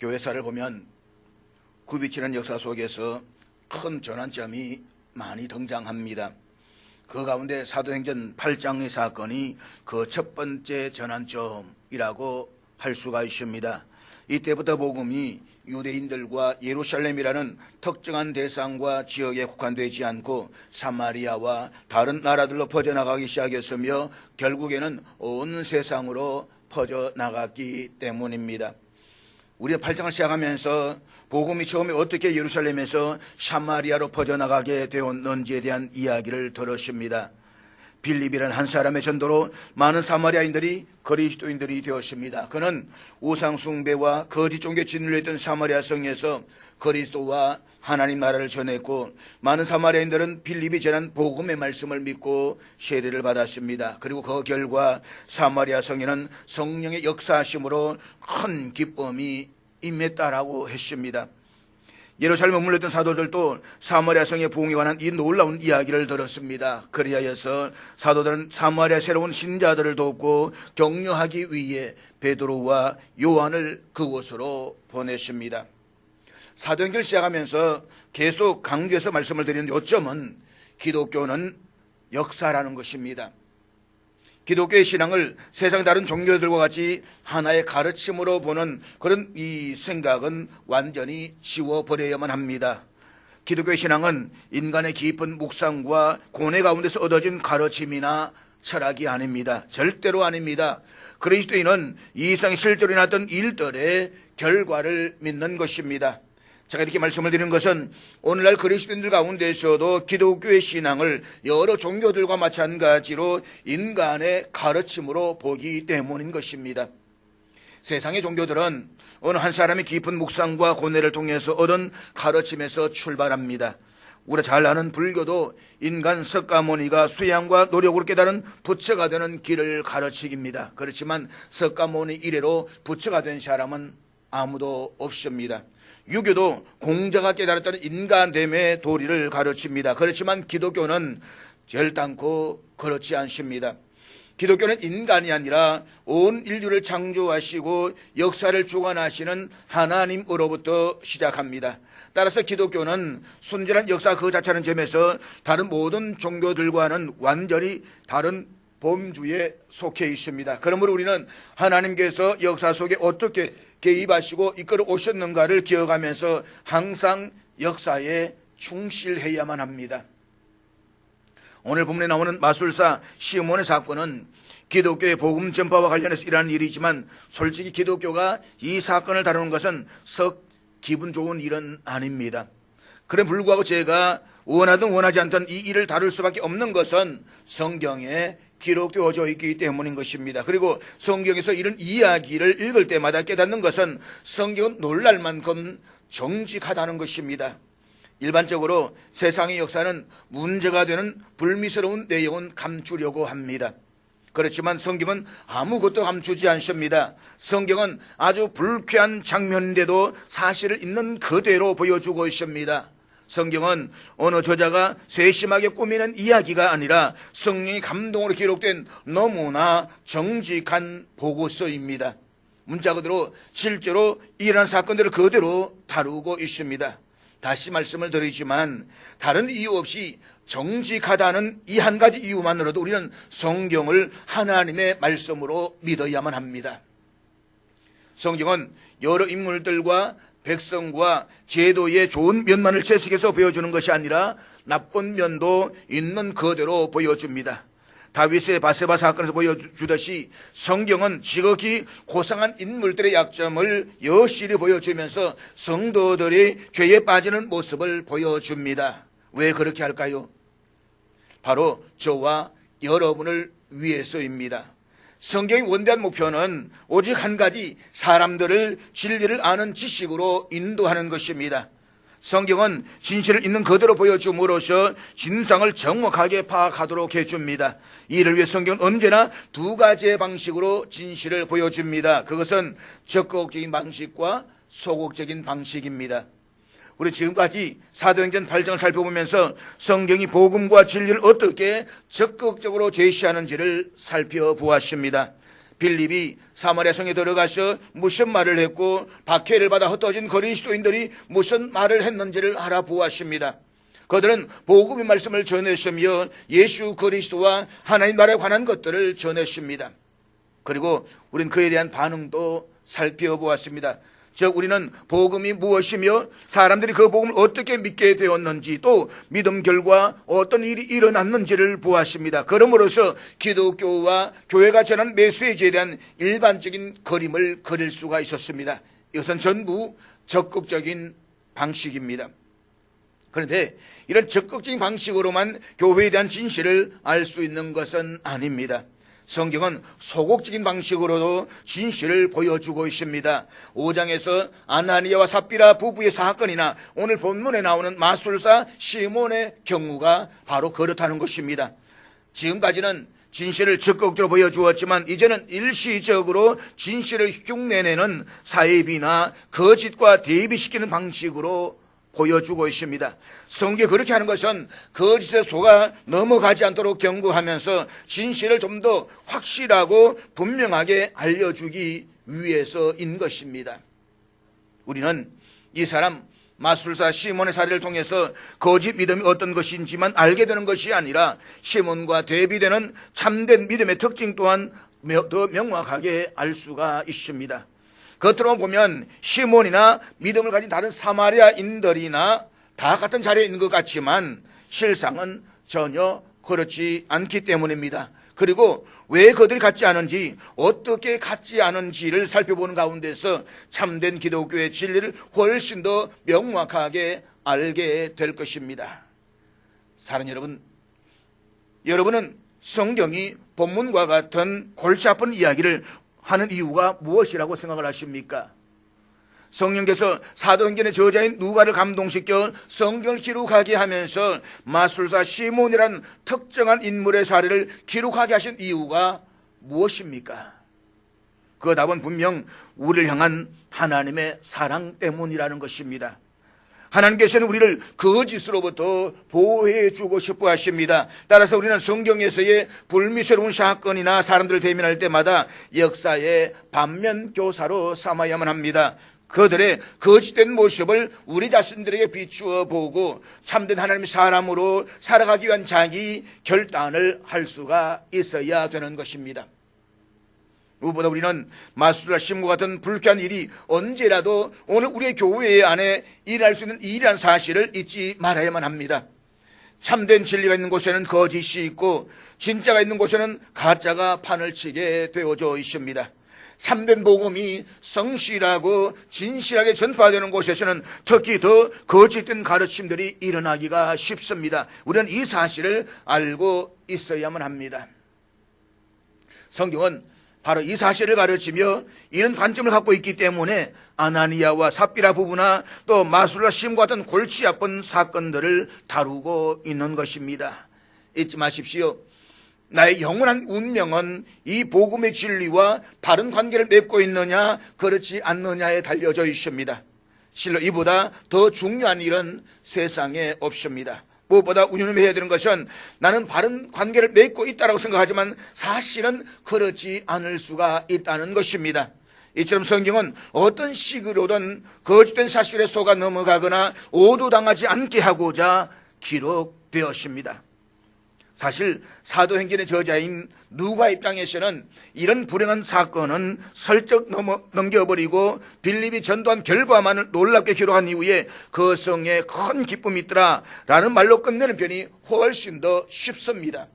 교회사를 보면 굽이치는 역사 속에서 큰 전환점이 많이 등장합니다. 그 가운데 사도행전 8장의 사건이 그 첫 번째 전환점이라고 할 수가 있습니다. 이때부터 복음이 유대인들과 예루살렘이라는 특정한 대상과 지역에 국한되지 않고 사마리아와 다른 나라들로 퍼져나가기 시작했으며 결국에는 온 세상으로 퍼져나갔기 때문입니다. 우리가 8장을 시작하면서 복음이 처음에 어떻게 예루살렘에서 사마리아로 퍼져나가게 되었는지에 대한 이야기를 들었습니다. 빌립이라는 한 사람의 전도로 많은 사마리아인들이 그리스도인들이 되었습니다. 그는 우상 숭배와 거짓 종교에 짓눌렸던 사마리아 성에서 그리스도와 하나님 나라를 전했고, 많은 사마리아인들은 빌립이 전한 복음의 말씀을 믿고 세례를 받았습니다. 그리고 그 결과 사마리아 성에는 성령의 역사하심으로 큰 기쁨이 임했다라고 했습니다. 예루살렘에 머물렀던 사도들도 사마리아 성의 부흥에 관한 이 놀라운 이야기를 들었습니다. 그리하여서 사도들은 사마리아 새로운 신자들을 돕고 격려하기 위해 베드로와 요한을 그곳으로 보냈습니다. 사도행전을 시작하면서 계속 강조해서 말씀을 드리는 요점은 기독교는 역사라는 것입니다. 기독교의 신앙을 세상 다른 종교들과 같이 하나의 가르침으로 보는 그런 이 생각은 완전히 지워버려야만 합니다. 기독교의 신앙은 인간의 깊은 묵상과 고뇌 가운데서 얻어진 가르침이나 철학이 아닙니다. 절대로 아닙니다. 그리스도인은 이 세상에 실제로 일어났던 일들의 결과를 믿는 것입니다. 제가 이렇게 말씀을 드리는 것은 오늘날 그리스도인들 가운데서도 기독교의 신앙을 여러 종교들과 마찬가지로 인간의 가르침으로 보기 때문인 것입니다. 세상의 종교들은 어느 한 사람의 깊은 묵상과 고뇌를 통해서 얻은 가르침에서 출발합니다. 우리가 잘 아는 불교도 인간 석가모니가 수양과 노력으로 깨달은 부처가 되는 길을 가르치기입니다. 그렇지만 석가모니 이래로 부처가 된 사람은 아무도 없습니다. 유교도 공자가 깨달았다는 인간됨의 도리를 가르칩니다. 그렇지만 기독교는 결단코 그렇지 않습니다. 기독교는 인간이 아니라 온 인류를 창조하시고 역사를 주관하시는 하나님으로부터 시작합니다. 따라서 기독교는 순전한 역사 그 자체라는 점에서 다른 모든 종교들과는 완전히 다른 범주에 속해 있습니다. 그러므로 우리는 하나님께서 역사 속에 어떻게 개입하시고 이끌어 오셨는가를 기억하면서 항상 역사에 충실해야만 합니다. 오늘 본문에 나오는 마술사 시몬의 사건은 기독교의 복음 전파와 관련해서 일하는 일이지만 솔직히 기독교가 이 사건을 다루는 것은 썩 기분 좋은 일은 아닙니다. 그래 불구하고 제가 원하든 원하지 않든 이 일을 다룰 수밖에 없는 것은 성경에 기록되어져 있기 때문인 것입니다. 그리고 성경에서 이런 이야기를 읽을 때마다 깨닫는 것은 성경은 놀랄 만큼 정직하다는 것입니다. 일반적으로 세상의 역사는 문제가 되는 불미스러운 내용은 감추려고 합니다. 그렇지만 성경은 아무것도 감추지 않습니다. 성경은 아주 불쾌한 장면인데도 사실을 있는 그대로 보여주고 있습니다. 성경은 어느 저자가 세심하게 꾸미는 이야기가 아니라 성령의 감동으로 기록된 너무나 정직한 보고서입니다. 문자 그대로 실제로 일어난 사건들을 그대로 다루고 있습니다. 다시 말씀을 드리지만 다른 이유 없이 정직하다는 이 한 가지 이유만으로도 우리는 성경을 하나님의 말씀으로 믿어야만 합니다. 성경은 여러 인물들과 백성과 제도의 좋은 면만을 채색해서 보여주는 것이 아니라 나쁜 면도 있는 그대로 보여줍니다. 다윗의 바세바 사건에서 보여주듯이 성경은 지극히 고상한 인물들의 약점을 여실히 보여주면서 성도들이 죄에 빠지는 모습을 보여줍니다. 왜 그렇게 할까요? 바로 저와 여러분을 위해서입니다. 성경의 원대한 목표는 오직 한 가지, 사람들을 진리를 아는 지식으로 인도하는 것입니다. 성경은 진실을 있는 그대로 보여줌으로써 진상을 정확하게 파악하도록 해줍니다. 이를 위해 성경은 언제나 두 가지의 방식으로 진실을 보여줍니다. 그것은 적극적인 방식과 소극적인 방식입니다. 우리 지금까지 사도행전 8장을 살펴보면서 성경이 복음과 진리를 어떻게 적극적으로 제시하는지를 살펴보았습니다. 빌립이 사마리아 성에 들어가서 무슨 말을 했고 박해를 받아 흩어진 그리스도인들이 무슨 말을 했는지를 알아보았습니다. 그들은 복음의 말씀을 전했으며 예수 그리스도와 하나님 나라에 관한 것들을 전했습니다. 그리고 우린 그에 대한 반응도 살펴보았습니다. 즉 우리는 복음이 무엇이며 사람들이 그 복음을 어떻게 믿게 되었는지, 또 믿음 결과 어떤 일이 일어났는지를 보았습니다. 그러므로서 기독교와 교회가 전하는 메시지에 대한 일반적인 그림을 그릴 수가 있었습니다. 이것은 전부 적극적인 방식입니다. 그런데 이런 적극적인 방식으로만 교회에 대한 진실을 알 수 있는 것은 아닙니다. 성경은 소극적인 방식으로도 진실을 보여주고 있습니다. 5장에서 아나니아와 삽비라 부부의 사건이나 오늘 본문에 나오는 마술사 시몬의 경우가 바로 그렇다는 것입니다. 지금까지는 진실을 적극적으로 보여주었지만 이제는 일시적으로 진실을 흉내내는 사이비나 거짓과 대비시키는 방식으로 보여주고 있습니다. 성경이 그렇게 하는 것은 거짓에 속아 넘어가지 않도록 경고하면서 진실을 좀 더 확실하고 분명하게 알려주기 위해서인 것입니다. 우리는 이 사람 마술사 시몬의 사례를 통해서 거짓 믿음이 어떤 것인지만 알게 되는 것이 아니라 시몬과 대비되는 참된 믿음의 특징 또한 더 명확하게 알 수가 있습니다. 겉으로만 보면 시몬이나 믿음을 가진 다른 사마리아인들이나 다 같은 자리에 있는 것 같지만 실상은 전혀 그렇지 않기 때문입니다. 그리고 왜 그들이 같지 않은지, 어떻게 같지 않은지를 살펴보는 가운데서 참된 기독교의 진리를 훨씬 더 명확하게 알게 될 것입니다. 사랑하는 여러분, 여러분은 성경이 본문과 같은 골치 아픈 이야기를 하는 이유가 무엇이라고 생각을 하십니까? 성령께서 사도행전의 저자인 누가를 감동시켜 성경을 기록하게 하면서 마술사 시몬이라는 특정한 인물의 사례를 기록하게 하신 이유가 무엇입니까? 그 답은 분명 우리를 향한 하나님의 사랑 때문이라는 것입니다. 하나님께서는 우리를 거짓으로부터 보호해 주고 싶어 하십니다. 따라서 우리는 성경에서의 불미스러운 사건이나 사람들을 대면할 때마다 역사의 반면교사로 삼아야만 합니다. 그들의 거짓된 모습을 우리 자신들에게 비추어 보고 참된 하나님의 사람으로 살아가기 위한 자기 결단을 할 수가 있어야 되는 것입니다. 무엇보다 우리는 마술사 시몬과 같은 불쾌한 일이 언제라도 오늘 우리의 교회 안에 일어날 수 있는 일이라는 사실을 잊지 말아야만 합니다. 참된 진리가 있는 곳에는 거짓이 있고 진짜가 있는 곳에는 가짜가 판을 치게 되어져 있습니다. 참된 복음이 성실하고 진실하게 전파되는 곳에서는 특히 더 거짓된 가르침들이 일어나기가 쉽습니다. 우리는 이 사실을 알고 있어야만 합니다. 성경은 바로 이 사실을 가르치며 이런 관점을 갖고 있기 때문에 아나니아와 삽비라 부부나 또 마술사 시몬과 같은 골치 아픈 사건들을 다루고 있는 것입니다. 잊지 마십시오. 나의 영원한 운명은 이 복음의 진리와 바른 관계를 맺고 있느냐 그렇지 않느냐에 달려져 있습니다. 실로 이보다 더 중요한 일은 세상에 없습니다. 무엇보다 운용해야 되는 것은 나는 바른 관계를 맺고 있다고 생각하지만 사실은 그렇지 않을 수가 있다는 것입니다. 이처럼 성경은 어떤 식으로든 거짓된 사실에 속아 넘어가거나 오도당하지 않게 하고자 기록되었습니다. 사실 사도행전의 저자인 누가 입장에서는 이런 불행한 사건은 슬쩍 넘겨버리고 빌립이 전도한 결과만을 놀랍게 기록한 이후에 그 성에 큰 기쁨이 있더라 라는 말로 끝내는 편이 훨씬 더 쉽습니다.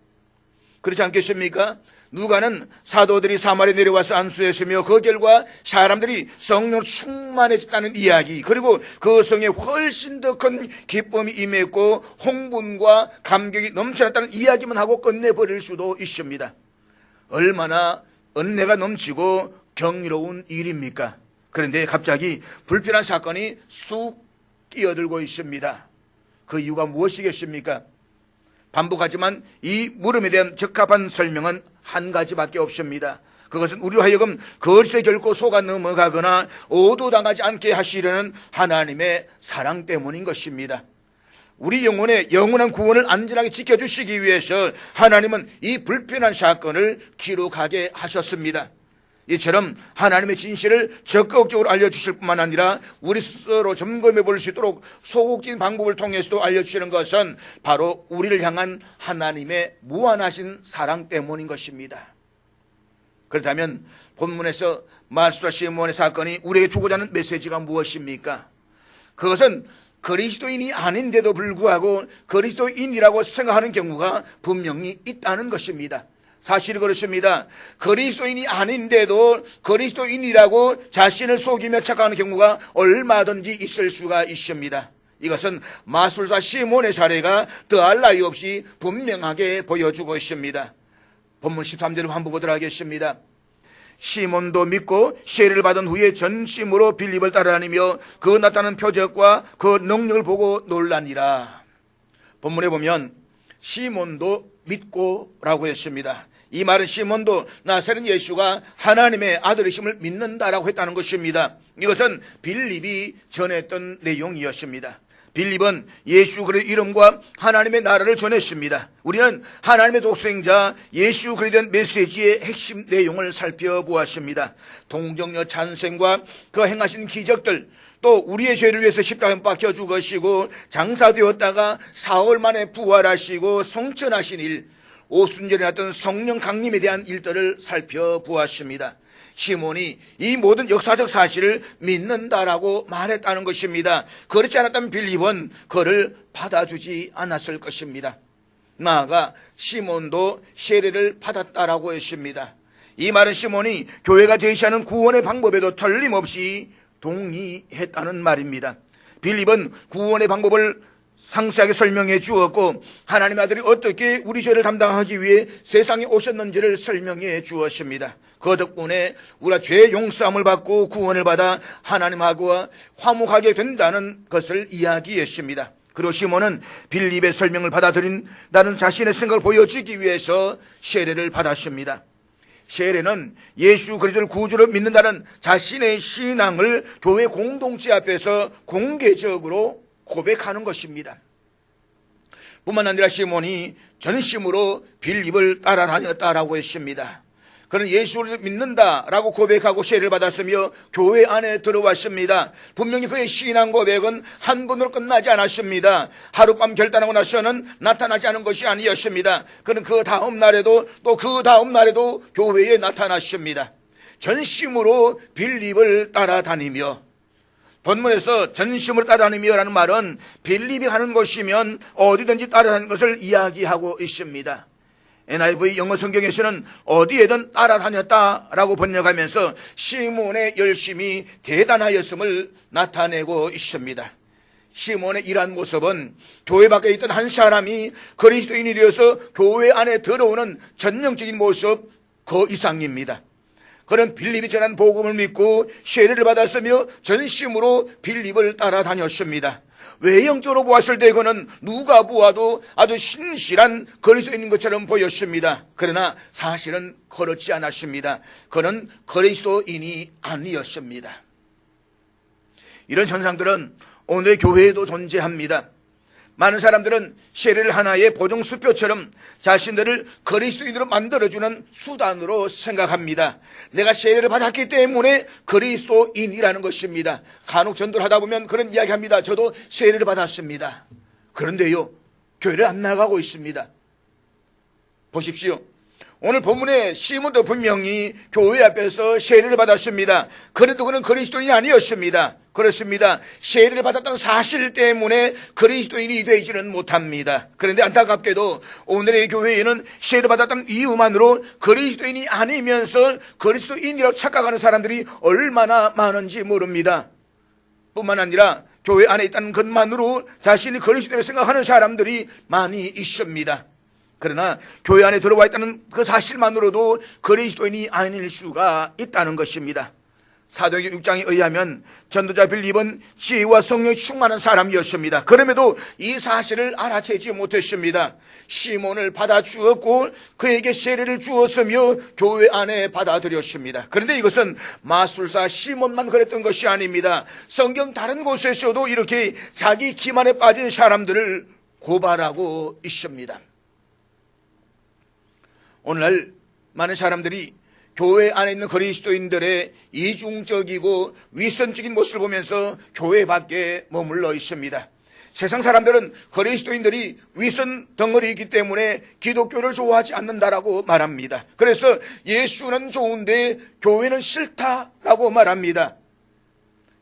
그렇지 않겠습니까? 누가는 사도들이 사마리아에 내려와서 안수했으며 그 결과 사람들이 성령으로 충만해졌다는 이야기, 그리고 그 성에 훨씬 더 큰 기쁨이 임했고 홍분과 감격이 넘쳐났다는 이야기만 하고 끝내버릴 수도 있습니다. 얼마나 은혜가 넘치고 경이로운 일입니까? 그런데 갑자기 불편한 사건이 쑥 끼어들고 있습니다. 그 이유가 무엇이겠습니까? 반복하지만 이 물음에 대한 적합한 설명은 한 가지밖에 없습니다. 그것은 우리로 하여금 거짓에 결코 속아 넘어가거나 오도당하지 않게 하시려는 하나님의 사랑 때문인 것입니다. 우리 영혼의 영원한 구원을 안전하게 지켜주시기 위해서 하나님은 이 불편한 사건을 기록하게 하셨습니다. 이처럼 하나님의 진실을 적극적으로 알려주실 뿐만 아니라 우리 스스로 점검해 볼 수 있도록 소극적인 방법을 통해서도 알려주시는 것은 바로 우리를 향한 하나님의 무한하신 사랑 때문인 것입니다. 그렇다면 본문에서 마술사 시몬의 사건이 우리에게 주고자 하는 메시지가 무엇입니까? 그것은 그리스도인이 아닌데도 불구하고 그리스도인이라고 생각하는 경우가 분명히 있다는 것입니다. 사실이 그렇습니다. 그리스도인이 아닌데도 그리스도인이라고 자신을 속이며 착각하는 경우가 얼마든지 있을 수가 있습니다. 이것은 마술사 시몬의 사례가 더할 나위 없이 분명하게 보여주고 있습니다. 본문 13절을 한번 보도록 하겠습니다. 시몬도 믿고 세례를 받은 후에 전심으로 빌립을 따라다니며 그 나타나는 표적과 그 능력을 보고 놀라니라. 본문에 보면 시몬도 믿고 라고 했습니다. 이 말은 시몬도 나사렛 예수가 하나님의 아들이심을 믿는다라고 했다는 것입니다. 이것은 빌립이 전했던 내용이었습니다. 빌립은 예수 그리스도의 이름과 하나님의 나라를 전했습니다. 우리는 하나님의 독생자 예수 그리스도에 대한 메시지의 핵심 내용을 살펴보았습니다. 동정녀 찬생과 그 행하신 기적들, 또 우리의 죄를 위해서 십자가에 박혀 죽으시고 장사되었다가 사흘 만에 부활하시고 성천하신 일, 오순절에 났던 성령 강림에 대한 일들을 살펴보았습니다. 시몬이 이 모든 역사적 사실을 믿는다라고 말했다는 것입니다. 그렇지 않았다면 빌립은 그를 받아주지 않았을 것입니다. 나아가 시몬도 세례를 받았다라고 했습니다. 이 말은 시몬이 교회가 제시하는 구원의 방법에도 틀림없이 동의했다는 말입니다. 빌립은 구원의 방법을 상세하게 설명해 주었고 하나님의 아들이 어떻게 우리 죄를 담당하기 위해 세상에 오셨는지를 설명해 주었습니다. 그 덕분에 우리가 죄 용서함을 받고 구원을 받아 하나님하고 화목하게 된다는 것을 이야기했습니다. 그리고 시몬은 빌립의 설명을 받아들인다는 자신의 생각을 보여주기 위해서 세례를 받았습니다. 세례는 예수 그리스도를 구주로 믿는다는 자신의 신앙을 교회 공동체 앞에서 공개적으로 고백하는 것입니다. 뿐만 아니라 시몬이 전심으로 빌립을 따라다녔다라고 했습니다. 그는 예수를 믿는다라고 고백하고 세례를 받았으며 교회 안에 들어왔습니다. 분명히 그의 신앙 고백은 한 번으로 끝나지 않았습니다. 하룻밤 결단하고 나서는 나타나지 않은 것이 아니었습니다. 그는 그 다음 날에도 또 그 다음 날에도 교회에 나타났습니다. 전심으로 빌립을 따라다니며, 본문에서 전심으로 따라다니며라는 말은 빌립이 하는 것이면 어디든지 따라다니는 것을 이야기하고 있습니다. NIV 영어 성경에서는 어디에든 따라다녔다라고 번역하면서 시몬의 열심이 대단하였음을 나타내고 있습니다. 시몬의 이러한 모습은 교회 밖에 있던 한 사람이 그리스도인이 되어서 교회 안에 들어오는 전형적인 모습 그 이상입니다. 그는 빌립이 전한 복음을 믿고 세례를 받았으며 전심으로 빌립을 따라다녔습니다. 외형적으로 보았을 때 그는 누가 보아도 아주 신실한 그리스도인인 것처럼 보였습니다. 그러나 사실은 그렇지 않았습니다. 그는 그리스도인이 아니었습니다. 이런 현상들은 오늘 교회에도 존재합니다. 많은 사람들은 세례를 하나의 보정수표처럼 자신들을 그리스도인으로 만들어주는 수단으로 생각합니다. 내가 세례를 받았기 때문에 그리스도인이라는 것입니다. 간혹 전도를 하다 보면 그런 이야기합니다. 저도 세례를 받았습니다. 그런데요, 교회를 안 나가고 있습니다. 보십시오. 오늘 본문에 시몬도 분명히 교회 앞에서 세례를 받았습니다. 그래도 그는 그리스도인이 아니었습니다. 그렇습니다. 세례를 받았다는 사실 때문에 그리스도인이 되지는 못합니다. 그런데 안타깝게도 오늘의 교회에는 세례를 받았다는 이유만으로 그리스도인이 아니면서 그리스도인이라고 착각하는 사람들이 얼마나 많은지 모릅니다. 뿐만 아니라 교회 안에 있다는 것만으로 자신이 그리스도인을 생각하는 사람들이 많이 있습니다. 그러나 교회 안에 들어와 있다는 그 사실만으로도 그리스도인이 아닐 수가 있다는 것입니다. 사도행전 6장에 의하면 전도자 빌립은 지혜와 성령이 충만한 사람이었습니다. 그럼에도 이 사실을 알아채지 못했습니다. 시몬을 받아주었고 그에게 세례를 주었으며 교회 안에 받아들였습니다. 그런데 이것은 마술사 시몬만 그랬던 것이 아닙니다. 성경 다른 곳에서도 이렇게 자기 기만에 빠진 사람들을 고발하고 있습니다. 오늘날 많은 사람들이 교회 안에 있는 그리스도인들의 이중적이고 위선적인 모습을 보면서 교회 밖에 머물러 있습니다. 세상 사람들은 그리스도인들이 위선 덩어리이기 때문에 기독교를 좋아하지 않는다라고 말합니다. 그래서 예수는 좋은데 교회는 싫다라고 말합니다.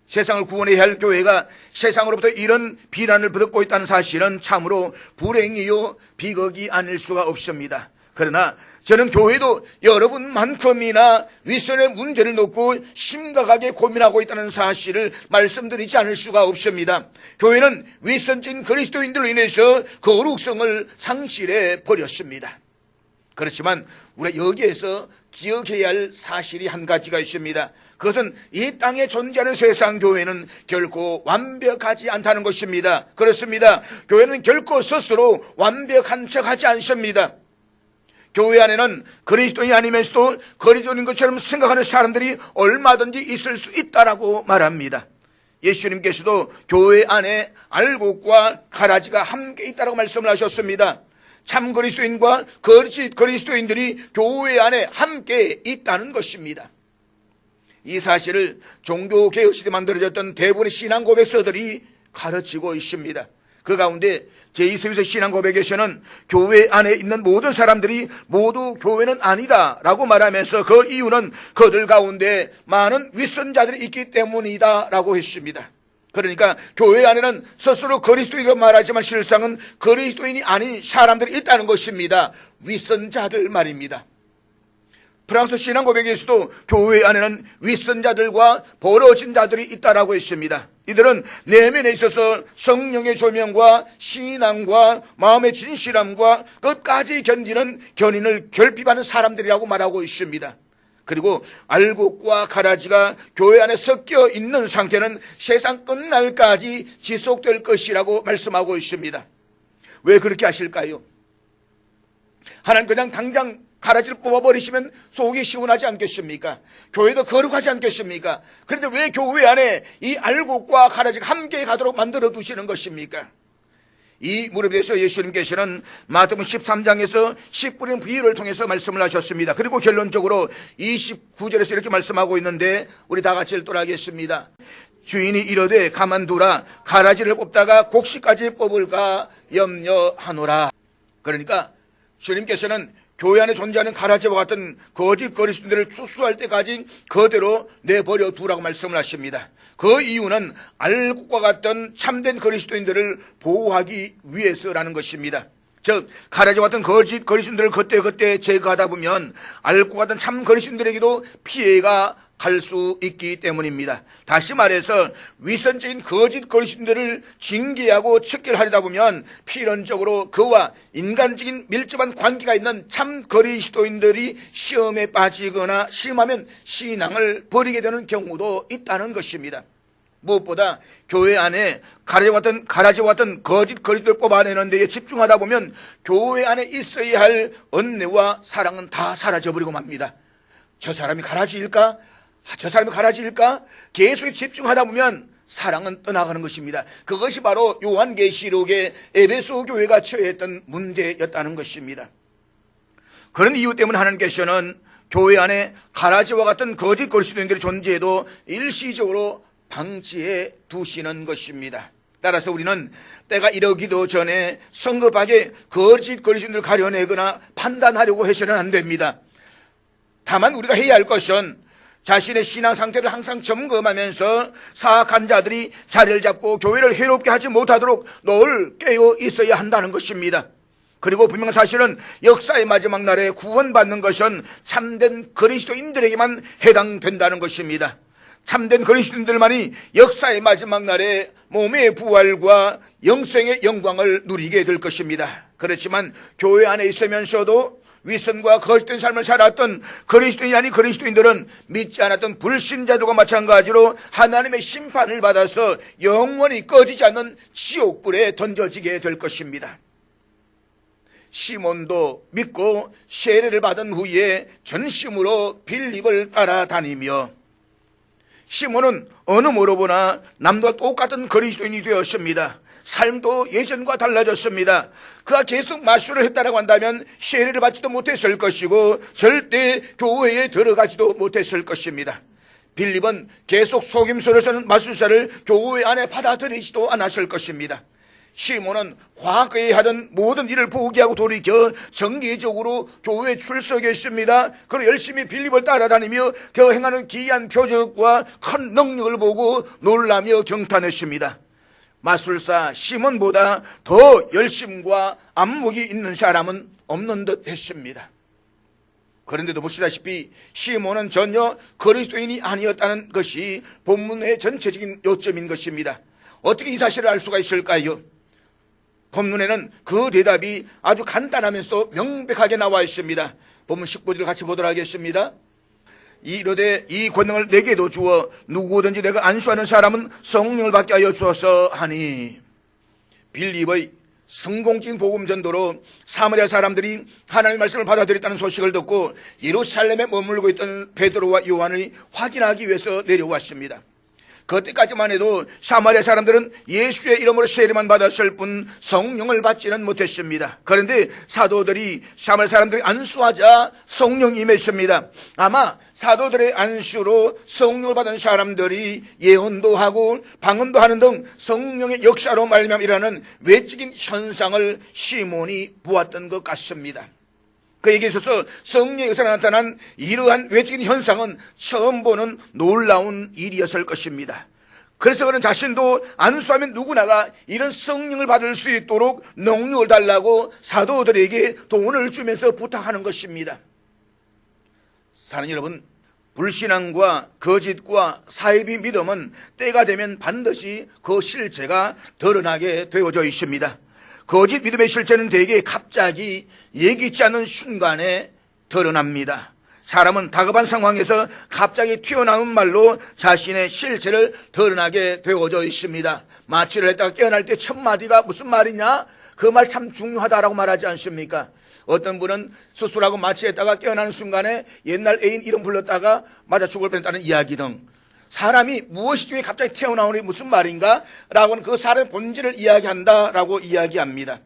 세상을 구원해야 할 교회가 세상으로부터 이런 비난을 받고 있다는 사실은 참으로 불행이요 비극이 아닐 수가 없습니다. 그러나 저는 교회도 여러분만큼이나 위선의 문제를 놓고 심각하게 고민하고 있다는 사실을 말씀드리지 않을 수가 없습니다. 교회는 위선적인 그리스도인들로 인해서 거룩성을 상실해 버렸습니다. 그렇지만 우리가 여기에서 기억해야 할 사실이 한 가지가 있습니다. 그것은 이 땅에 존재하는 세상 교회는 결코 완벽하지 않다는 것입니다. 그렇습니다. 교회는 결코 스스로 완벽한 척하지 않습니다. 교회 안에는 그리스도인이 아니면서도 그리스도인 것처럼 생각하는 사람들이 얼마든지 있을 수 있다라고 말합니다. 예수님께서도 교회 안에 알곡과 가라지가 함께 있다라고 말씀을 하셨습니다. 참 그리스도인과 거짓 그리스도인들이 교회 안에 함께 있다는 것입니다. 이 사실을 종교개혁 시대에 만들어졌던 대부분의 신앙 고백서들이 가르치고 있습니다. 그 가운데 제2세기서 신앙 고백에서는 교회 안에 있는 모든 사람들이 모두 교회는 아니다라고 말하면서 그 이유는 그들 가운데 많은 윗선자들이 있기 때문이다라고 했습니다. 그러니까 교회 안에는 스스로 그리스도인이라고 말하지만 실상은 그리스도인이 아닌 사람들이 있다는 것입니다. 윗선자들 말입니다. 프랑스 신앙 고백에서도 교회 안에는 윗선자들과 벌어진 자들이 있다라고 했습니다. 이들은 내면에 있어서 성령의 조명과 신앙과 마음의 진실함과 끝까지 견디는 견인을 결핍하는 사람들이라고 말하고 있습니다. 그리고 알곡과 가라지가 교회 안에 섞여 있는 상태는 세상 끝날까지 지속될 것이라고 말씀하고 있습니다. 왜 그렇게 하실까요? 하나님 그냥 당장 가라지를 뽑아버리시면 속이 시원하지 않겠습니까? 교회도 거룩하지 않겠습니까? 그런데 왜 교회 안에 이 알곡과 가라지가 함께 가도록 만들어 두시는 것입니까? 이 무릎에 대해서 예수님께서는 마태복음 13장에서 씨 뿌리는 비유를 통해서 말씀을 하셨습니다. 그리고 결론적으로 29절에서 이렇게 말씀하고 있는데 우리 다 같이 읽도록 하겠습니다. 주인이 이르되 가만두라, 가라지를 뽑다가 곡식까지 뽑을까 염려하노라. 그러니까 주님께서는 교회 안에 존재하는 가라지와 같은 거짓 그리스도인들을 추수할 때까지 그대로 내버려 두라고 말씀을 하십니다. 그 이유는 알곡과 같은 참된 그리스도인들을 보호하기 위해서라는 것입니다. 즉 가라지와 같은 거짓 그리스도인들을 그때그때 제거하다 보면 알곡과 같은 참 그리스도인들에게도 피해가 갈 수 있기 때문입니다. 다시 말해서 위선적인 거짓 그리스도인들을 징계하고 척결하려다 보면 필연적으로 그와 인간적인 밀접한 관계가 있는 참 그리스도인들이 시험에 빠지거나 심하면 신앙을 버리게 되는 경우도 있다는 것입니다. 무엇보다 교회 안에 가라지와 같은 거짓 그리스도를 뽑아내는 데에 집중하다 보면 교회 안에 있어야 할 은혜와 사랑은 다 사라져버리고 맙니다. 저 사람이 가라지일까? 저 사람이 가라지일까? 계속 집중하다 보면 사랑은 떠나가는 것입니다. 그것이 바로 요한계시록의 에베소 교회가 처했던 문제였다는 것입니다. 그런 이유 때문에 하나님께서는 교회 안에 가라지와 같은 거짓 그리스도인들이 존재해도 일시적으로 방치해 두시는 것입니다. 따라서 우리는 때가 이르기도 전에 성급하게 거짓 그리스도인들을 가려내거나 판단하려고 해서는 안 됩니다. 다만 우리가 해야 할 것은 자신의 신앙 상태를 항상 점검하면서 사악한 자들이 자리를 잡고 교회를 해롭게 하지 못하도록 늘 깨어 있어야 한다는 것입니다. 그리고 분명한 사실은 역사의 마지막 날에 구원받는 것은 참된 그리스도인들에게만 해당된다는 것입니다. 참된 그리스도인들만이 역사의 마지막 날에 몸의 부활과 영생의 영광을 누리게 될 것입니다. 그렇지만 교회 안에 있으면서도 위선과 거짓된 삶을 살았던 그리스도인이 아닌 그리스도인들은 믿지 않았던 불신자들과 마찬가지로 하나님의 심판을 받아서 영원히 꺼지지 않는 지옥불에 던져지게 될 것입니다. 시몬도 믿고 세례를 받은 후에 전심으로 빌립을 따라다니며 시몬은 어느 모로 보나 남과 똑같은 그리스도인이 되었습니다. 삶도 예전과 달라졌습니다. 그가 계속 마술을 했다라고 한다면 세례를 받지도 못했을 것이고 절대 교회에 들어가지도 못했을 것입니다. 빌립은 계속 속임수를 쓰는 마술사를 교회 안에 받아들이지도 않았을 것입니다. 시몬은 과거에 하던 모든 일을 포기하고 돌이켜 정기적으로 교회에 출석했습니다. 그리고 열심히 빌립을 따라다니며 그 행하는 기이한 표적과 큰 능력을 보고 놀라며 경탄했습니다. 마술사 시몬보다 더 열심과 안목이 있는 사람은 없는 듯 했습니다. 그런데도 보시다시피 시몬은 전혀 그리스도인이 아니었다는 것이 본문의 전체적인 요점인 것입니다. 어떻게 이 사실을 알 수가 있을까요? 본문에는 그 대답이 아주 간단하면서도 명백하게 나와 있습니다. 본문 19절을 같이 보도록 하겠습니다. 이르되 이 권능을 내게도 주어 누구든지 내가 안수하는 사람은 성령을 받게 하여 주어서 하니, 빌립의 성공적인 복음 전도로 사마리아 사람들이 하나님의 말씀을 받아들였다는 소식을 듣고 예루살렘에 머물고 있던 베드로와 요한을 확인하기 위해서 내려왔습니다. 그때까지만 해도 사마리아 사람들은 예수의 이름으로 세례만 받았을 뿐 성령을 받지는 못했습니다. 그런데 사도들이 사마리아 사람들이 안수하자 성령이 임했습니다. 아마 사도들의 안수로 성령을 받은 사람들이 예언도 하고 방언도 하는 등 성령의 역사로 말미암이라는 외적인 현상을 시몬이 보았던 것 같습니다. 그에게 있어서 성령의 역사가 나타난 이러한 외적인 현상은 처음 보는 놀라운 일이었을 것입니다. 그래서 그는 자신도 안수하면 누구나가 이런 성령을 받을 수 있도록 능력을 달라고 사도들에게 돈을 주면서 부탁하는 것입니다. 사랑하는 여러분, 불신앙과 거짓과 사이비 믿음은 때가 되면 반드시 그 실체가 드러나게 되어져 있습니다. 거짓 믿음의 실체는 대개 갑자기 예기치 않은 순간에 드러납니다. 사람은 다급한 상황에서 갑자기 튀어나온 말로 자신의 실체를 드러나게 되어져 있습니다. 마취를 했다가 깨어날 때 첫 마디가 무슨 말이냐? 그 말 참 중요하다라고 말하지 않습니까? 어떤 분은 수술하고 마취했다가 깨어나는 순간에 옛날 애인 이름 불렀다가 맞아 죽을 뻔했다는 이야기 등, 사람이 무엇이 중에 갑자기 튀어나오니 무슨 말인가? 라고는 그 사람의 본질을 이야기한다라고 이야기합니다.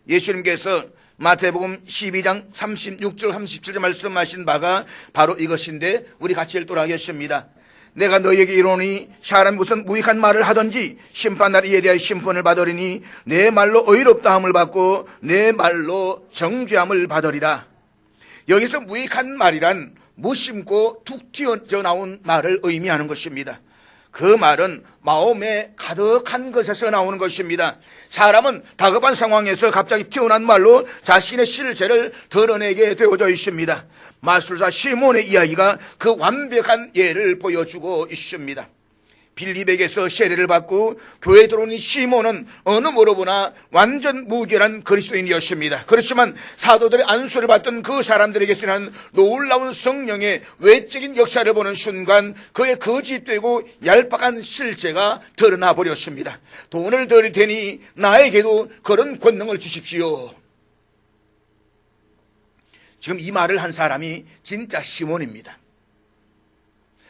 예수님께서 마태복음 12장 36절 37절 말씀하신 바가 바로 이것인데 우리 같이 읽도록 하겠습니다. 내가 너희에게 이르노니 사람이 무슨 무익한 말을 하든지 심판날 이에 대하여 심판을 받으리니 내 말로 의롭다함을 받고 내 말로 정죄함을 받으리라. 여기서 무익한 말이란 무심고 툭 튀어져 나온 말을 의미하는 것입니다. 그 말은 마음에 가득한 것에서 나오는 것입니다. 사람은 다급한 상황에서 갑자기 튀어나온 말로 자신의 실체를 드러내게 되어져 있습니다. 마술사 시몬의 이야기가 그 완벽한 예를 보여주고 있습니다. 빌립에게서 세례를 받고 교회에 들어온 시몬은 어느 뭐로보나 완전 무결한 그리스도인이었습니다. 그렇지만 사도들의 안수를 받던 그 사람들에게서는 놀라운 성령의 외적인 역사를 보는 순간 그의 거짓되고 얄팍한 실체가 드러나 버렸습니다. 돈을 드릴 테니 나에게도 그런 권능을 주십시오. 지금 이 말을 한 사람이 진짜 시몬입니다.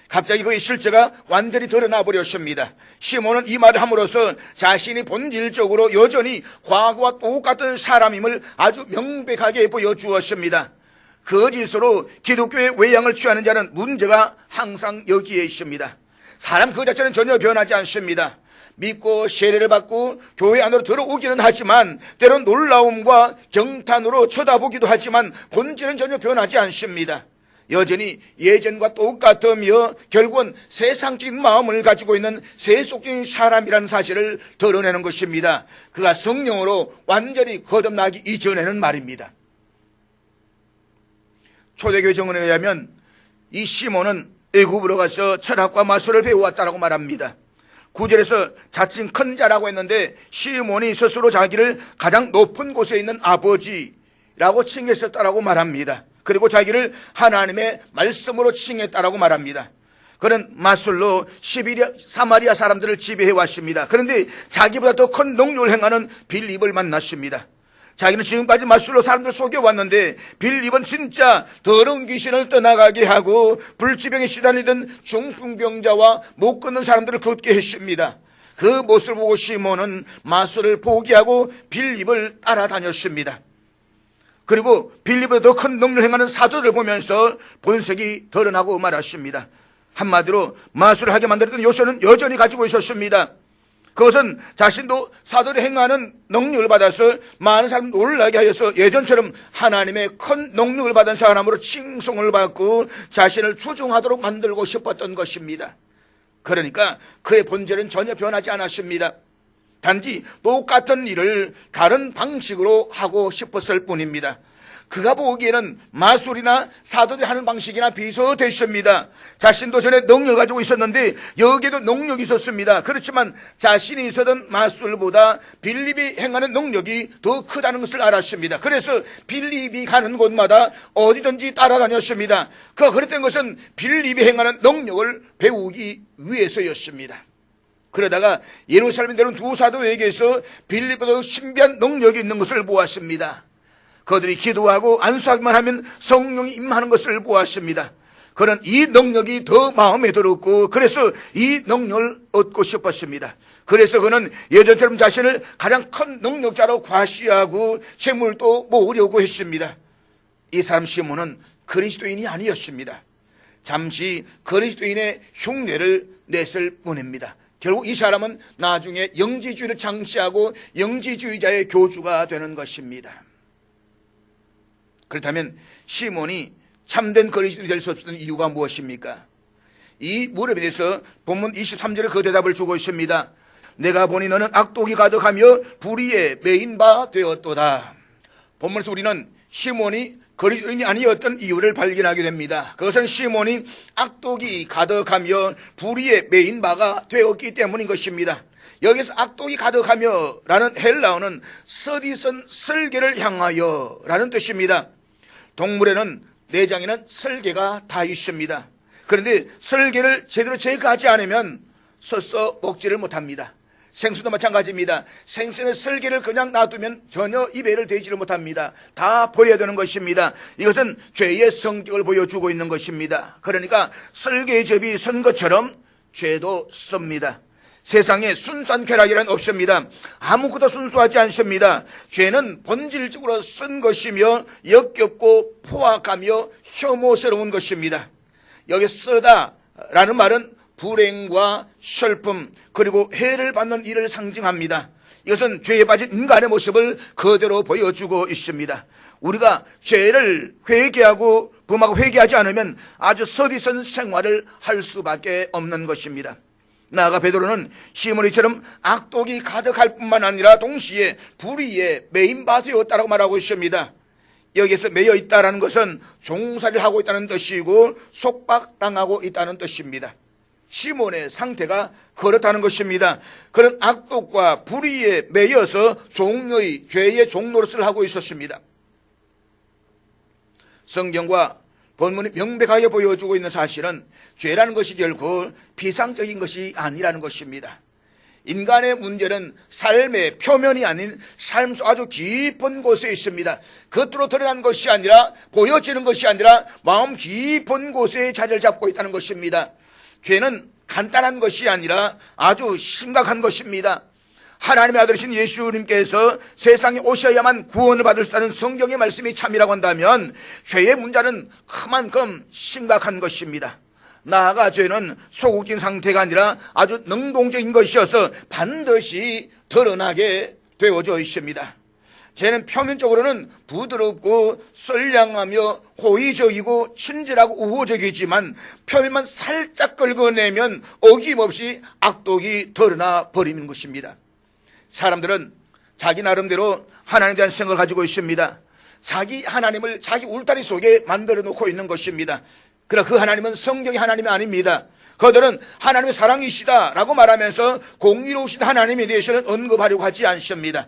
갑자기 그의 실체가 완전히 드러나 버렸습니다. 시몬은 이 말을 함으로써 자신이 본질적으로 여전히 과거와 똑같은 사람임을 아주 명백하게 보여주었습니다. 거짓으로 기독교의 외양을 취하는 자는 문제가 항상 여기에 있습니다. 사람 그 자체는 전혀 변하지 않습니다. 믿고 세례를 받고 교회 안으로 들어오기는 하지만 때론 놀라움과 경탄으로 쳐다보기도 하지만 본질은 전혀 변하지 않습니다. 여전히 예전과 똑같으며 결국은 세상적인 마음을 가지고 있는 세속적인 사람이라는 사실을 드러내는 것입니다. 그가 성령으로 완전히 거듭나기 이전에는 말입니다. 초대교회 정언에 의하면 이 시몬은 애굽으로 가서 철학과 마술을 배워왔다고 말합니다. 9절에서 자칭 큰 자라고 했는데 시몬이 스스로 자기를 가장 높은 곳에 있는 아버지라고 칭했었다고 말합니다. 그리고 자기를 하나님의 말씀으로 칭했다라고 말합니다. 그는 마술로 사마리아 사람들을 지배해 왔습니다. 그런데 자기보다 더 큰 능력을 행하는 빌립을 만났습니다. 자기는 지금까지 마술로 사람들을 속여왔는데 빌립은 진짜 더러운 귀신을 떠나가게 하고 불치병에 시달리던 중풍병자와 못 걷는 사람들을 걷게 했습니다. 그 모습을 보고 시몬은 마술을 포기하고 빌립을 따라다녔습니다. 그리고 빌립보다 더 큰 능력을 행하는 사도를 보면서 본색이 드러나고 말았습니다. 한마디로 마술을 하게 만들었던 요소는 여전히 가지고 있었습니다. 그것은 자신도 사도를 행하는 능력을 받아서 많은 사람 놀라게 하여서 예전처럼 하나님의 큰 능력을 받은 사람으로 칭송을 받고 자신을 추종하도록 만들고 싶었던 것입니다. 그러니까 그의 본질은 전혀 변하지 않았습니다. 단지 똑같은 일을 다른 방식으로 하고 싶었을 뿐입니다. 그가 보기에는 마술이나 사도들이 하는 방식이나 비슷했습니다. 자신도 전에 능력을 가지고 있었는데 여기에도 능력이 있었습니다. 그렇지만 자신이 있었던 마술보다 빌립이 행하는 능력이 더 크다는 것을 알았습니다. 그래서 빌립이 가는 곳마다 어디든지 따라다녔습니다. 그가 그랬던 것은 빌립이 행하는 능력을 배우기 위해서였습니다. 그러다가 예루살렘에 내려온 두 사도에게서 빌립보다 신비한 능력이 있는 것을 보았습니다. 그들이 기도하고 안수하기만 하면 성령이 임하는 것을 보았습니다. 그는 이 능력이 더 마음에 들었고 그래서 이 능력을 얻고 싶었습니다. 그래서 그는 예전처럼 자신을 가장 큰 능력자로 과시하고 재물도 모으려고 했습니다. 이 사람 시몬은 그리스도인이 아니었습니다. 잠시 그리스도인의 흉내를 냈을 뿐입니다. 결국 이 사람은 나중에 영지주의를 창시하고 영지주의자의 교주가 되는 것입니다. 그렇다면 시몬이 참된 그리스도인이 될 수 없었던 이유가 무엇입니까? 이 물음에 대해서 본문 23절에 그 대답을 주고 있습니다. 내가 보니 너는 악독이 가득하며 불의에 매인 바 되었도다. 본문에서 우리는 시몬이 그리스도인이 아니었던 이유를 발견하게 됩니다. 그것은 시몬이 악독이 가득하며 불의에 매인 바가 되었기 때문인 것입니다. 여기서 악독이 가득하며 라는 헬라어는 서디선 설계를 향하여 라는 뜻입니다. 동물에는 내장에는 설계가 다 있습니다. 그런데 설계를 제대로 제거하지 않으면 서서 먹지를 못합니다. 생수도 마찬가지입니다. 생선의 설계를 그냥 놔두면 전혀 입에를 대지를 못합니다. 다 버려야 되는 것입니다. 이것은 죄의 성격을 보여주고 있는 것입니다. 그러니까 설계접이 선 것처럼 죄도 섭니다. 세상에 순수한 쾌락이란 없습니다. 아무것도 순수하지 않습니다. 죄는 본질적으로 쓴 것이며 역겹고 포악하며 혐오스러운 것입니다. 여기 쓰다라는 말은 불행과 슬픔 그리고 해를 받는 일을 상징합니다. 이것은 죄에 빠진 인간의 모습을 그대로 보여주고 있습니다. 우리가 죄를 회개하고 범하고 회개하지 않으면 아주 서디선 생활을 할 수밖에 없는 것입니다. 나아가 베드로는 시몬이처럼 악독이 가득할 뿐만 아니라 동시에 불의에 매인 바 되었다라고 말하고 있습니다. 여기에서 매여 있다라는 것은 종살이를 하고 있다는 뜻이고 속박당하고 있다는 뜻입니다. 시몬의 상태가 그렇다는 것입니다. 그런 악독과 불의에 매여서 종의 죄의 종노릇을 하고 있었습니다. 성경과 본문이 명백하게 보여주고 있는 사실은 죄라는 것이 결코 비상적인 것이 아니라는 것입니다. 인간의 문제는 삶의 표면이 아닌 삶 속 아주 깊은 곳에 있습니다. 겉으로 드러난 것이 아니라 보여지는 것이 아니라 마음 깊은 곳에 자리를 잡고 있다는 것입니다. 죄는 간단한 것이 아니라 아주 심각한 것입니다. 하나님의 아들이신 예수님께서 세상에 오셔야만 구원을 받을 수 있다는 성경의 말씀이 참이라고 한다면 죄의 문제는 그만큼 심각한 것입니다. 나아가 죄는 소극적인 상태가 아니라 아주 능동적인 것이어서 반드시 드러나게 되어져 있습니다. 죄는 표면적으로는 부드럽고 선량하며 호의적이고 친절하고 우호적이지만 표면만 살짝 긁어내면 어김없이 악독이 드러나 버리는 것입니다. 사람들은 자기 나름대로 하나님에 대한 생각을 가지고 있습니다. 자기 하나님을 자기 울타리 속에 만들어 놓고 있는 것입니다. 그러나 그 하나님은 성경의 하나님이 아닙니다. 그들은 하나님의 사랑이시다라고 말하면서 공의로우신 하나님에 대해서는 언급하려고 하지 않습니다.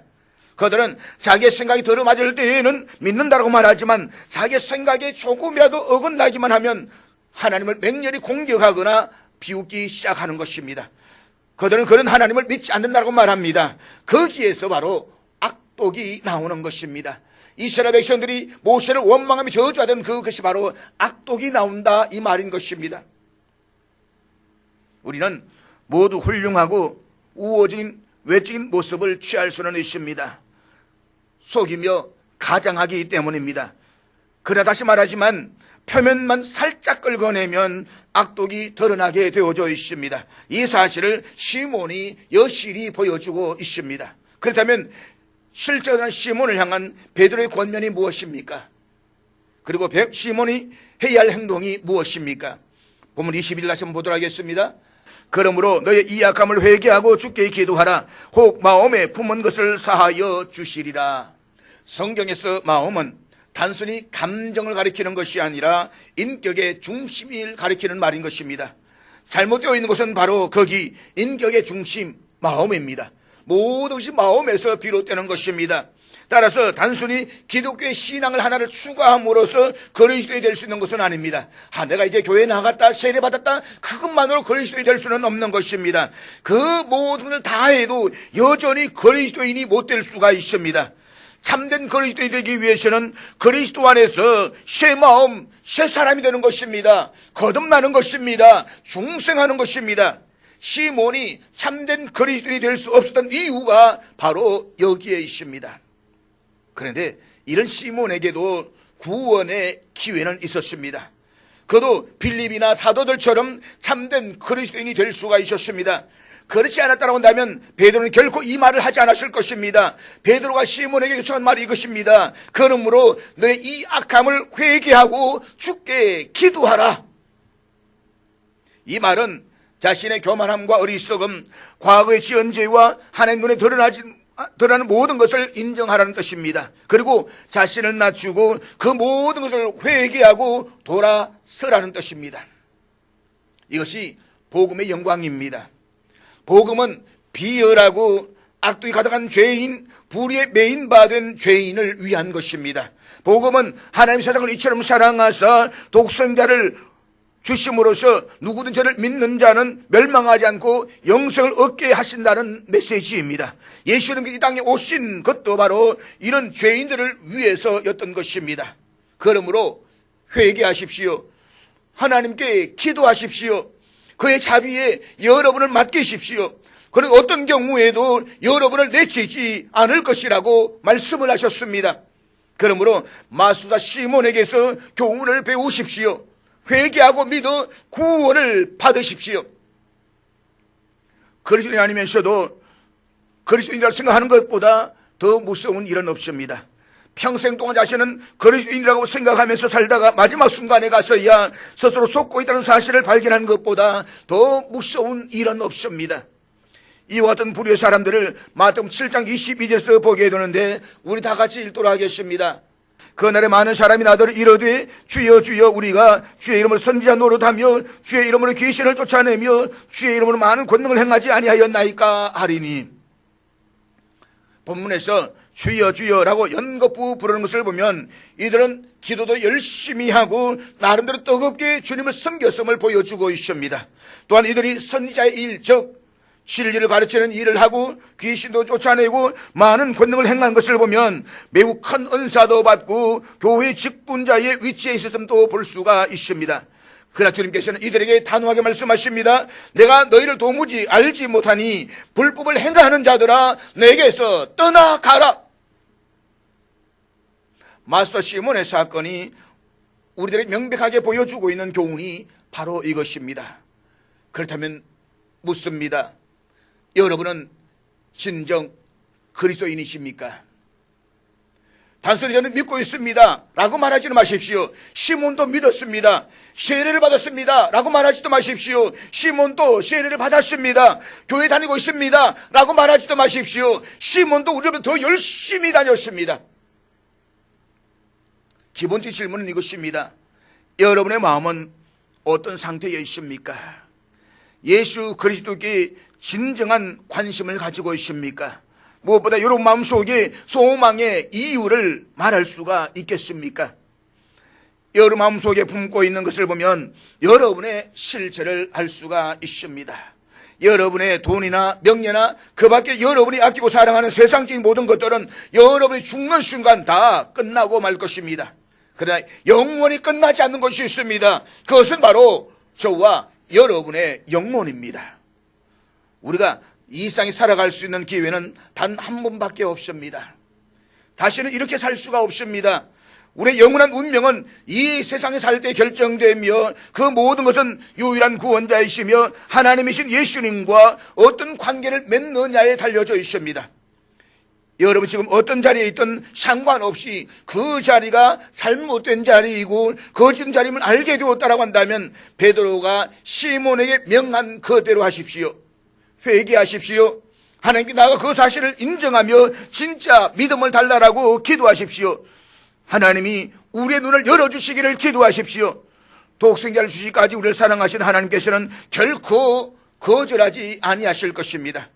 그들은 자기의 생각이 들어맞을 때에는 믿는다라고 말하지만 자기의 생각에 조금이라도 어긋나기만 하면 하나님을 맹렬히 공격하거나 비웃기 시작하는 것입니다. 그들은 그런 하나님을 믿지 않는다고 말합니다. 거기에서 바로 악독이 나오는 것입니다. 이스라엘 백성들이 모세를 원망하며 저주하던 그것이 바로 악독이 나온다 이 말인 것입니다. 우리는 모두 훌륭하고 우호적인 외적인 모습을 취할 수는 있습니다. 속이며 가장하기 때문입니다. 그러나 다시 말하지만 표면만 살짝 긁어내면 악독이 드러나게 되어져 있습니다. 이 사실을 시몬이 여실히 보여주고 있습니다. 그렇다면 실제로 시몬을 향한 베드로의 권면이 무엇입니까? 그리고 시몬이 해야 할 행동이 무엇입니까? 본문 21절 다시 한번 보도록 하겠습니다. 그러므로 너의 이 악함을 회개하고 주께 기도하라. 혹 마음에 품은 것을 사하여 주시리라. 성경에서 마음은 단순히 감정을 가리키는 것이 아니라 인격의 중심을 가리키는 말인 것입니다. 잘못되어 있는 것은 바로 거기 인격의 중심, 마음입니다. 모든 것이 마음에서 비롯되는 것입니다. 따라서 단순히 기독교의 신앙을 하나를 추가함으로써 그리스도인이 될 수 있는 것은 아닙니다. 내가 이제 교회에 나갔다 세례받았다 그것만으로 그리스도인이 될 수는 없는 것입니다. 그 모든 것을 다 해도 여전히 그리스도인이 못 될 수가 있습니다. 참된 그리스도인이 되기 위해서는 그리스도 안에서 새 마음, 새 사람이 되는 것입니다. 거듭나는 것입니다. 중생하는 것입니다. 시몬이 참된 그리스도인이 될 수 없었던 이유가 바로 여기에 있습니다. 그런데 이런 시몬에게도 구원의 기회는 있었습니다. 그도 빌립이나 사도들처럼 참된 그리스도인이 될 수가 있었습니다. 그렇지 않았다고 한다면 베드로는 결코 이 말을 하지 않았을 것입니다. 베드로가 시몬에게 요청한 말이 이것입니다. 그러므로 너의 이 악함을 회개하고 주께 기도하라. 이 말은 자신의 교만함과 어리석음, 과거의 지은 죄와 하나님 눈에 드러나는 모든 것을 인정하라는 뜻입니다. 그리고 자신을 낮추고 그 모든 것을 회개하고 돌아서라는 뜻입니다. 이것이 복음의 영광입니다. 복음은 비열하고 악독이 가득한 죄인, 불의에 매인받은 죄인을 위한 것입니다. 복음은 하나님 세상을 이처럼 사랑하사 독생자를 주심으로써 누구든 저를 믿는 자는 멸망하지 않고 영생을 얻게 하신다는 메시지입니다. 예수님이 이 땅에 오신 것도 바로 이런 죄인들을 위해서였던 것입니다. 그러므로 회개하십시오. 하나님께 기도하십시오. 그의 자비에 여러분을 맡기십시오. 그리고 어떤 경우에도 여러분을 내치지 않을 것이라고 말씀을 하셨습니다. 그러므로 마수사 시몬에게서 교훈을 배우십시오. 회개하고 믿어 구원을 받으십시오. 그리스도인이 아니면서도 그리스도인이라고 생각하는 것보다 더 무서운 일은 없습니다. 평생 동안 자신은 그리스도인이라고 생각하면서 살다가 마지막 순간에 가서야 스스로 속고 있다는 사실을 발견하는 것보다 더 무서운 일은 없습니다. 이와 같은 불의의 사람들을 마태복음 7장 22절에서 보게 되는데 우리 다 같이 읽도록 하겠습니다. 그날에 많은 사람이 나더러 이르되 주여 주여 우리가 주의 이름으로 선지자 노릇하며 주의 이름으로 귀신을 쫓아내며 주의 이름으로 많은 권능을 행하지 아니하였나이까 하리니. 본문에서 주여 주여라고 연거푸 부르는 것을 보면 이들은 기도도 열심히 하고 나름대로 뜨겁게 주님을 섬겼음을 보여주고 있습니다. 또한 이들이 선지자의 일, 즉 진리를 가르치는 일을 하고 귀신도 쫓아내고 많은 권능을 행한 것을 보면 매우 큰 은사도 받고 교회 직분자의 위치에 있었음도 볼 수가 있습니다. 그러나 주님께서는 이들에게 단호하게 말씀하십니다. 내가 너희를 도무지 알지 못하니 불법을 행하는 자들아 내게서 떠나가라. 마수사 시몬의 사건이 우리들에게 명백하게 보여주고 있는 교훈이 바로 이것입니다. 그렇다면 묻습니다. 여러분은 진정 그리스도인이십니까? 단순히 저는 믿고 있습니다 라고 말하지는 마십시오. 시몬도 믿었습니다. 세례를 받았습니다 라고 말하지도 마십시오. 시몬도 세례를 받았습니다. 교회 다니고 있습니다 라고 말하지도 마십시오. 시몬도 우리보다 더 열심히 다녔습니다. 기본적인 질문은 이것입니다. 여러분의 마음은 어떤 상태에 있습니까? 예수 그리스도께 진정한 관심을 가지고 있습니까? 무엇보다 여러분 마음속에 소망의 이유를 말할 수가 있겠습니까? 여러분 마음속에 품고 있는 것을 보면 여러분의 실체를 알 수가 있습니다. 여러분의 돈이나 명예나 그 밖에 여러분이 아끼고 사랑하는 세상적인 모든 것들은 여러분이 죽는 순간 다 끝나고 말 것입니다. 그러나 영원히 끝나지 않는 것이 있습니다. 그것은 바로 저와 여러분의 영혼입니다. 우리가 이 세상에 살아갈 수 있는 기회는 단 한 번밖에 없습니다. 다시는 이렇게 살 수가 없습니다. 우리의 영원한 운명은 이 세상에 살 때 결정되며 그 모든 것은 유일한 구원자이시며 하나님이신 예수님과 어떤 관계를 맺느냐에 달려져 있습니다. 여러분 지금 어떤 자리에 있든 상관없이 그 자리가 잘못된 자리이고 거짓된 자리임을 알게 되었다라고 한다면 베드로가 시몬에게 명한 그대로 하십시오. 회개하십시오. 하나님께 나아가 그 사실을 인정하며 진짜 믿음을 달라라고 기도하십시오. 하나님이 우리의 눈을 열어주시기를 기도하십시오. 독생자를 주시기까지 우리를 사랑하신 하나님께서는 결코 거절하지 아니하실 것입니다.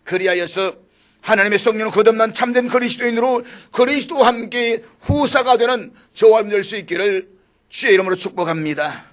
그리하여서 하나님의 성령을 거듭난 참된 그리스도인으로 그리스도와 함께 후사가 되는 저와 될 수 있기를 주의 이름으로 축복합니다.